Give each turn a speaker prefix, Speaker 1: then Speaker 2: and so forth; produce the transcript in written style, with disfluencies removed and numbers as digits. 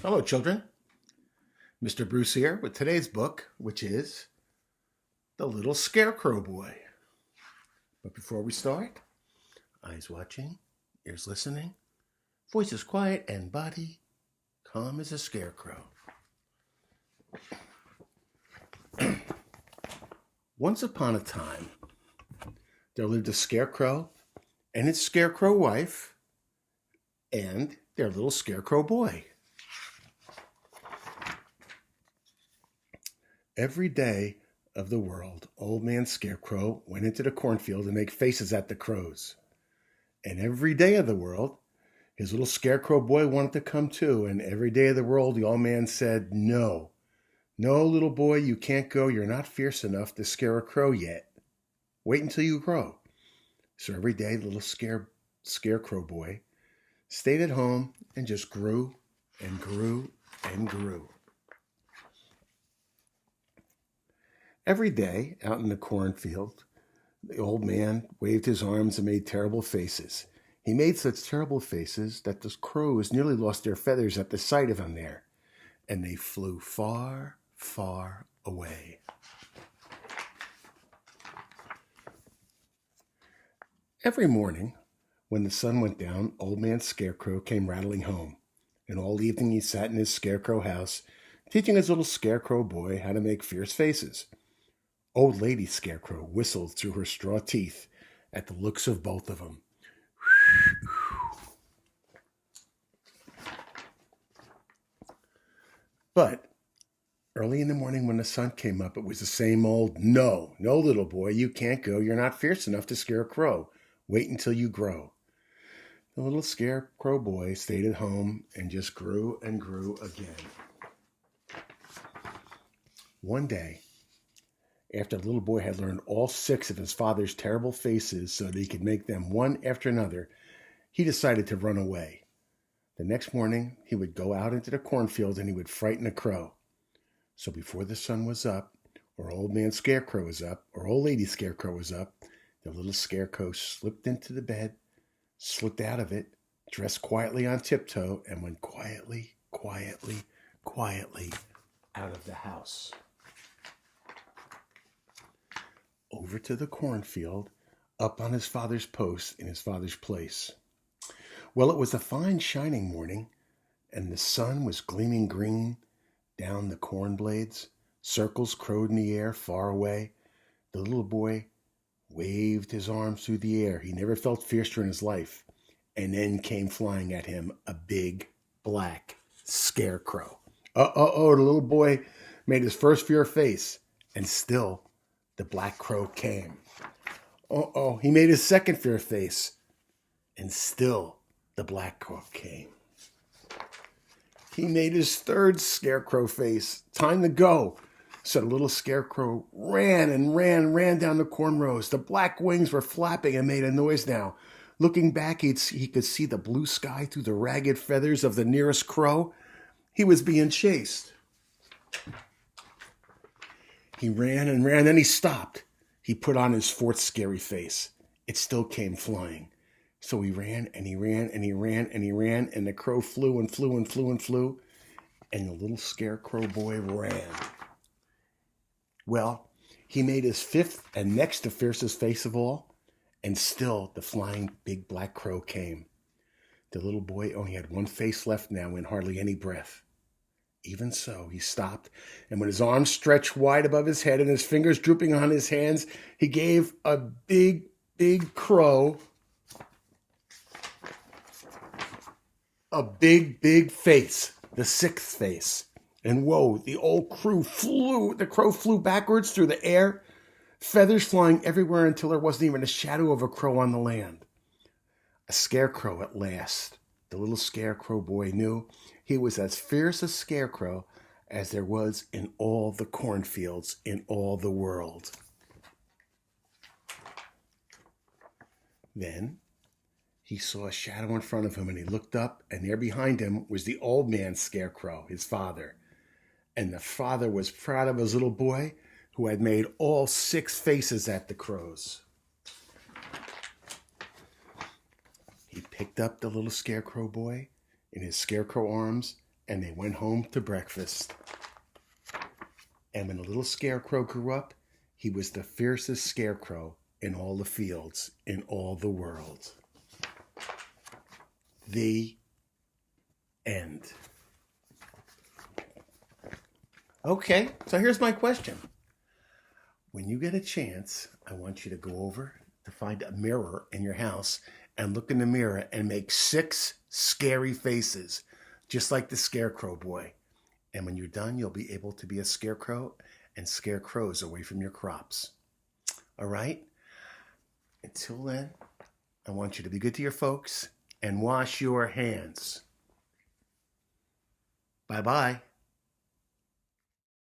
Speaker 1: Hello, children. Mr. Bruce here with today's book, which is The Little Scarecrow Boy. But before we start, eyes watching, ears listening, voices quiet, and body calm as a scarecrow. Once upon a time, there lived a scarecrow and his scarecrow wife and their little scarecrow boy. Every day of the world, Old Man Scarecrow went into the cornfield to make faces at the crows. And every day of the world, his little scarecrow boy wanted to come too. And every day of the world, the old man said, "No, no, little boy, you can't go. You're not fierce enough to scare a crow yet. Wait until you grow." So every day, the little scarecrow boy stayed at home and just grew and grew and grew. Every day, out in the cornfield, the old man waved his arms and made terrible faces. He made such terrible faces that the crows nearly lost their feathers at the sight of him there, and they flew far, far away. Every morning, when the sun went down, Old Man Scarecrow came rattling home, and all evening he sat in his scarecrow house, teaching his little scarecrow boy how to make fierce faces. Old Lady Scarecrow whistled through her straw teeth at the looks of both of them. But early in the morning when the sun came up, it was the same old, "No, no, little boy, you can't go. You're not fierce enough to scare a crow. Wait until you grow." The little scarecrow boy stayed at home and just grew and grew again. One day, after the little boy had learned all 6 of his father's terrible faces so that he could make them one after another, he decided to run away. The next morning, he would go out into the cornfield and he would frighten a crow. So before the sun was up, or Old Man Scarecrow was up, or Old Lady Scarecrow was up, the little scarecrow slipped into the bed, slipped out of it, dressed quietly on tiptoe, and went quietly, quietly, quietly out of the house. Over to the cornfield, up on his father's post in his father's place. Well, it was a fine shining morning, and the sun was gleaming green down the corn blades. Circles crowed in the air far away. The little boy waved his arms through the air. He never felt fiercer in his life. And then came flying at him a big black scarecrow. The little boy made his first fear face, and still the black crow came. He made his second fear face, and still the black crow came. He made his third scarecrow face. Time to go. So the little scarecrow ran and ran down the corn rows. The black wings were flapping and made a noise now. Looking back, he could see the blue sky through the ragged feathers of the nearest crow. He was being chased. He ran and ran, then he stopped. He put on his fourth scary face. It still came flying. So he ran and he ran and he ran and he ran, and the crow flew and flew and flew and flew, and the little scarecrow boy ran. Well, he made his fifth and next to fiercest face of all, and still the flying big black crow came. The little boy only had one face left now and hardly any breath. Even so, he stopped, and with his arms stretched wide above his head and his fingers drooping on his hands, he gave a big, big crow a big, big face, the 6th face. And whoa, the crow flew backwards through the air, feathers flying everywhere until there wasn't even a shadow of a crow on the land. A scarecrow at last. The little scarecrow boy knew he was as fierce a scarecrow as there was in all the cornfields in all the world. Then he saw a shadow in front of him, and he looked up, and there behind him was the Old Man Scarecrow, his father. And the father was proud of his little boy who had made all 6 faces at the crows. He picked up the little scarecrow boy in his scarecrow arms and they went home to breakfast. And when the little scarecrow grew up, he was the fiercest scarecrow in all the fields, in all the world. The end. Okay, so here's my question. When you get a chance, I want you to go over to find a mirror in your house and look in the mirror and make 6 scary faces, just like the Scarecrow Boy. And when you're done, you'll be able to be a scarecrow and scare crows away from your crops. All right? Until then, I want you to be good to your folks and wash your hands. Bye-bye.